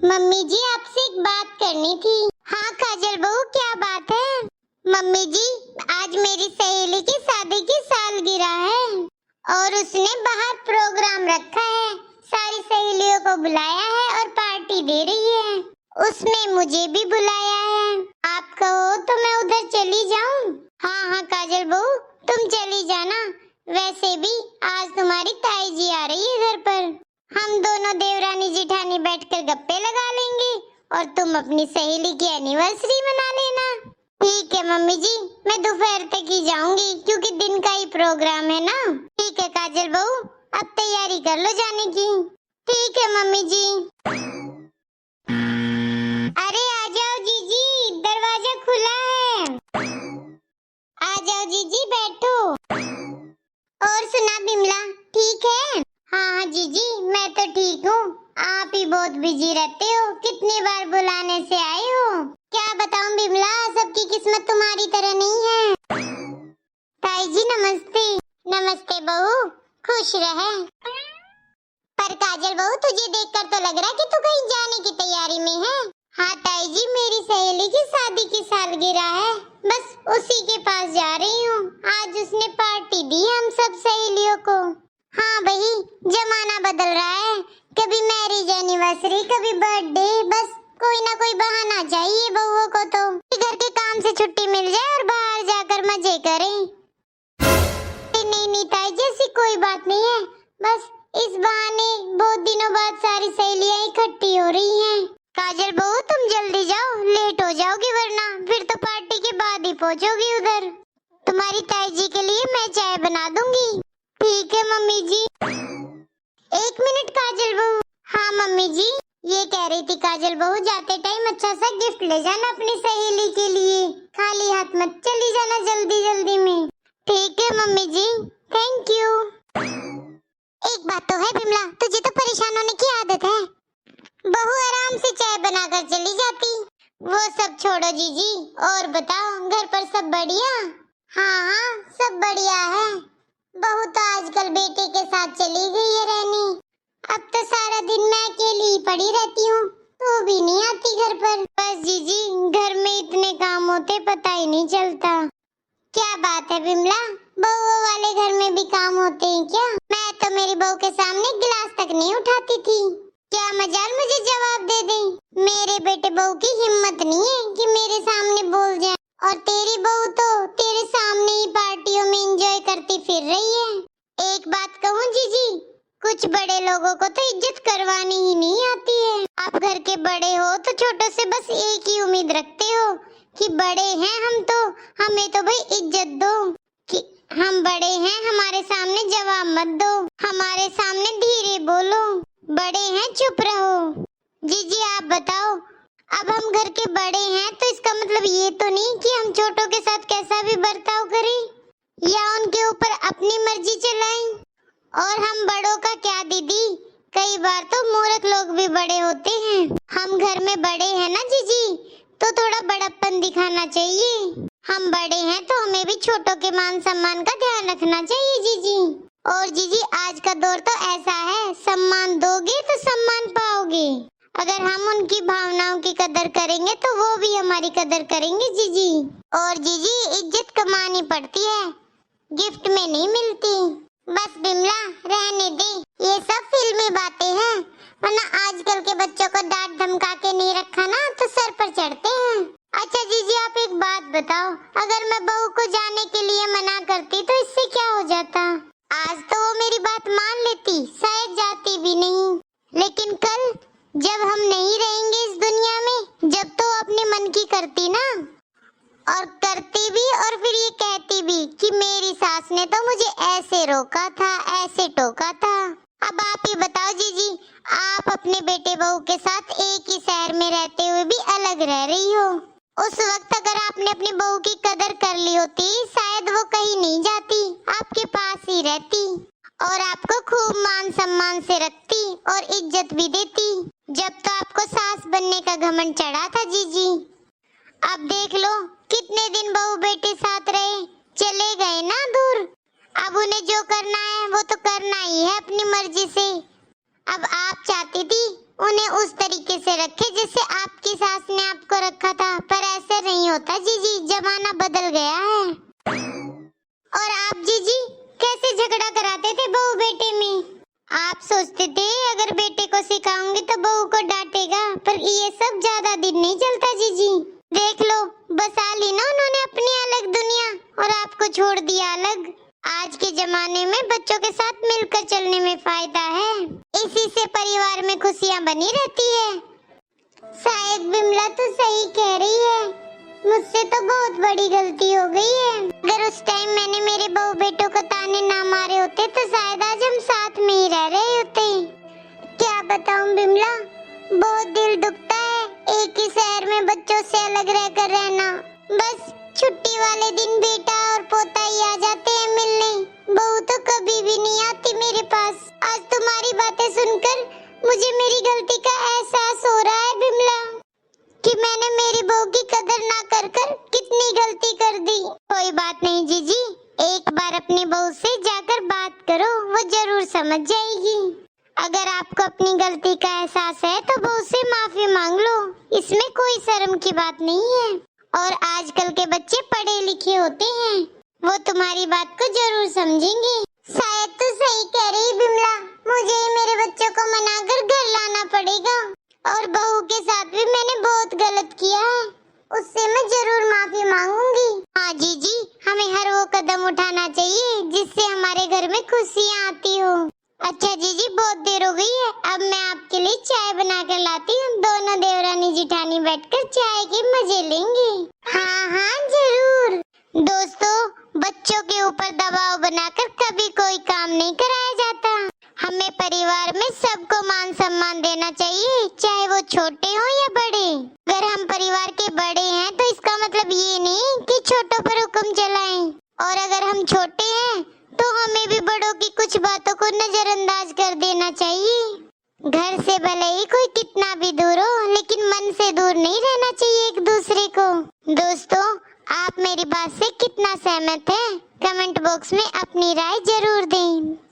Mummy जी आपसे एक बात करनी थी। हाँ काजल बहू क्या बात है? मम्मी जी आज मेरी सहेली की शादी की सालगिरह है और उसने बाहर प्रोग्राम रखा है, सारी सहेलियों को बुलाया है और पार्टी दे रही है। उसमें मुझे भी बुलाया है, आप कहो तो मैं उधर चली जाऊं? हाँ हाँ काजल बहू तुम चली जाना, वैसे भी आज तुम्हारी ताई जी आ रही है घर पर। हम दोनों देवरानी जिठानी बैठकर गप्पे लगा लेंगे और तुम अपनी सहेली की एनिवर्सरी मना लेना। ठीक है मम्मी जी, मैं दोपहर तक ही जाऊंगी क्योंकि दिन का ही प्रोग्राम है ना। ठीक है काजल बहू अब तैयारी कर लो जाने की। ठीक है मम्मी जी। अरे आ जाओ जीजी, दरवाजा खुला है। आ जाओ जीजी बैठो। और सुना बिमला ठीक है? हाँ हाँ जीजी मैं तो ठीक हूँ, आप ही बहुत बिजी रहते हो, कितनी बार बुलाने से आए हो। क्या बताऊं बिमला, सबकी किस्मत तुम्हारी तरह नहीं है। ताई जी नमस्ते। नमस्ते बहू, खुश रहे। पर काजल बहू तुझे देखकर तो लग रहा है कि तू कहीं जाने की तैयारी में है। हाँ ताई जी मेरी सहेली की शादी की सालगिरह है, बस उसी के पास जा रही हूँ। आज उसने पार्टी दी हम सब सहेलियों को। हाँ भाई जमाना बदल रहा है, कभी मैरिज एनिवर्सरी कभी बर्थडे, बस कोई ना कोई बहाना चाहिए बहुओं को तो घर के काम से छुट्टी मिल जाए और बाहर जाकर मजे करें। नहीं नहीं ताई जैसी कोई बात नहीं है, बस इस बहाने बहुत दिनों बाद सारी सहेलियां इकट्ठी हो रही हैं। काजल बहू तुम जल्दी जाओ, लेट हो जाओगी वरना फिर तो पार्टी के बाद ही पहुंचोगी उधर। तुम्हारी ताई जी के लिए मैं चाय बना दूंगी। ठीक है मम्मी जी। एक मिनट काजल बहू। हाँ मम्मी जी ये कह रही थी काजल बहू जाते टाइम अच्छा सा गिफ्ट ले जाना अपनी सहेली के लिए, खाली हाथ मत चली जाना जल्दी जल्दी में। ठीक है मम्मी जी, थैंक यू। एक बात तो है बिमला, तुझे तो परेशान होने की आदत है, बहू आराम से चाय बनाकर चली जाती। वो सब छोड़ो जीजी, और बताओ घर पर सब बढ़िया? हाँ हाँ सब बढ़िया है, बहू तो आजकल बेटे के साथ चली गई है रहने, अब तो सारा दिन मैं अकेली ही पड़ी रहती हूँ, तो भी नहीं आती घर पर। बस जीजी घर में इतने काम होते पता ही नहीं चलता। क्या बात है बिमला, बहुओं वाले घर में भी काम होते हैं क्या? मैं तो मेरी बहू के सामने गिलास तक नहीं उठाती थी, क्या मजाल मुझे जवाब दे दे। मेरे बेटे बहू की हिम्मत नहीं है कि मेरे सामने बोल जाए, और तेरी बहू तो तेरे सामने ही पार्टियों में एंजॉय करती फिर रही है। एक बात कहूँ जीजी, कुछ बड़े लोगों को तो इज्जत करवानी ही नहीं आती है। आप घर के बड़े हो तो छोटों से बस एक ही उम्मीद रखते हो कि बड़े हैं हम तो हमें तो भाई इज्जत दो, कि हम बड़े हैं हमारे सामने जवाब मत दो, हमारे सामने धीरे बोलो, बड़े हैं चुप रहो। जीजी आप बताओ, अब हम घर के बड़े हैं तो इसका मतलब ये तो नहीं कि हम छोटों के साथ कैसा भी बर्ताव करें या उनके ऊपर अपनी मर्जी चलाएं। और हम बड़ों का क्या दीदी, कई बार तो मूर्ख लोग भी बड़े होते हैं। हम घर में बड़े हैं ना जीजी, तो थोड़ा बड़प्पन दिखाना चाहिए। हम बड़े हैं तो हमें भी छोटों के मान सम्मान का ध्यान रखना चाहिए जीजी। और जीजी आज का दौर तो ऐसा है, सम्मान दोगे तो सम्मान पाओगे, अगर हम उनकी भावनाओं की कदर करेंगे तो वो भी हमारी कदर करेंगे जीजी। और जीजी इज्जत कमानी पड़ती है, गिफ्ट में नहीं मिलती। बस बिमला रहने दे, ये सब फिल्मी बातें हैं, वरना आजकल के बच्चों को डांट धमका के नहीं रखा ना तो सर पर चढ़ते हैं। अच्छा जीजी आप एक बात बताओ, अगर मैं बहू को जाने के लिए मना करती तो इससे क्या हो जाता? आज तो वो मेरी बात मान लेती, शायद जाती भी नहीं, लेकिन कल जब हम नहीं रहेंगे इस दुनिया में, जब तो अपने मन की करती ना, और करती भी और फिर ये कहती भी कि मेरी सास ने तो मुझे ऐसे रोका था ऐसे टोका था। अब आप ही बताओ जीजी, आप अपने बेटे बहू के साथ एक ही शहर में रहते हुए भी अलग रह रही हो, उस वक्त अगर आपने अपनी बहू की कदर कर ली होती शायद वो कहीं नहीं जाती, आपके पास ही रहती और आपको खूब मान सम्मान से रखती और इज्जत भी देती, जब तो आपको सास बनने का घमंड चढ़ा था जीजी। अब देख लो कितने दिन बहू बेटे साथ रहे, चले गए ना दूर, अब उन्हें जो करना है वो तो करना ही है अपनी मर्जी से। अब आप चाहती थी उन्हें उस तरीके से रखे जैसे आपकी सास ने आपको रखा था। पर ऐसे नहीं होता जीजी, जमाना बदल गया है। और आप जीजी कैसे झगड़ा कराते थे बहू बेटे में? आप सोचते थे अगर बेटे को सिखाऊंगी तो बहू को डांटेगा, पर ये सब ज्यादा दिन नहीं चलता जीजी। देख लो, बसा ली ना उन्होंने अपनी अलग दुनिया और आपको छोड़ दिया अलग। आज के जमाने में बच्चों के साथ मिलकर चलने में फायदा है, इसी से परिवार में खुशियां बनी रहती है। शायद बिमला तो सही कह रही है, मुझसे तो बहुत बड़ी गलती हो गई है। अगर उस टाइम मैंने मेरे बहू बेटों को ताने ना मारे होते तो शायद आज हम साथ में ही रह रहे होते। क्या बताऊं बिमला, बहुत दिल दुखता है एक ही शहर में बच्चों से अलग रहकर रहना। बस छुट्टी वाले दिन बेटा और पोता ही आ जाते हैं मिलने, बहू तो कभी भी नहीं आती मेरे पास। आज तुम्हारी बातें सुनकर मुझे मेरी गलती का एहसास हो रहा है बिमला, कि मैंने मेरी बहू की कदर ना कर कितनी गलती कर दी। कोई बात नहीं जीजी, एक बार अपनी बहू से जाकर बात करो, वो जरूर समझ जाएगी। अगर आपको अपनी गलती का एहसास है तो बहू से माफी मांग लो, इसमें कोई शर्म की बात नहीं है। और आजकल के बच्चे पढ़े लिखे होते हैं, वो तुम्हारी बात को जरूर समझेंगे। शायद तो सही कह रही बिमला, मुझे ही मेरे बच्चों को मनाकर घर लाना पड़ेगा। और बहू के साथ भी मैंने बहुत गलत किया है, उससे मैं जरूर माफी मांगूंगी। हाँ जीजी, हमें हर वो कदम उठाना चाहिए जिससे हमारे घर में खुशियाँ आती हो। अच्छा जीजी, बहुत देर हो गई है, अब मैं आपके लिए चाय बना कर लाती हूँ। दोनों देवरानी जिठानी बैठकर चाय के मजे लेंगे। हाँ हाँ जरूर। दोस्तों, बच्चों के ऊपर दबाव बनाकर कभी कोई काम नहीं कराया जाता। हमें परिवार में सबको मान सम्मान देना चाहिए, चाहे वो छोटे हो या बड़े। अगर हम परिवार के बड़े हैं तो इसका मतलब ये नहीं कि छोटों पर हुक्म चलाएं, और अगर हम छोटे हैं तो हमें भी बड़ों की कुछ बातों को नजरअंदाज कर देना चाहिए। घर से भले ही कोई कितना भी दूर हो, लेकिन मन से दूर नहीं रहना चाहिए एक दूसरे को। दोस्तों, आप मेरी बात से कितना सहमत हैं? कमेंट बॉक्स में अपनी राय जरूर दें।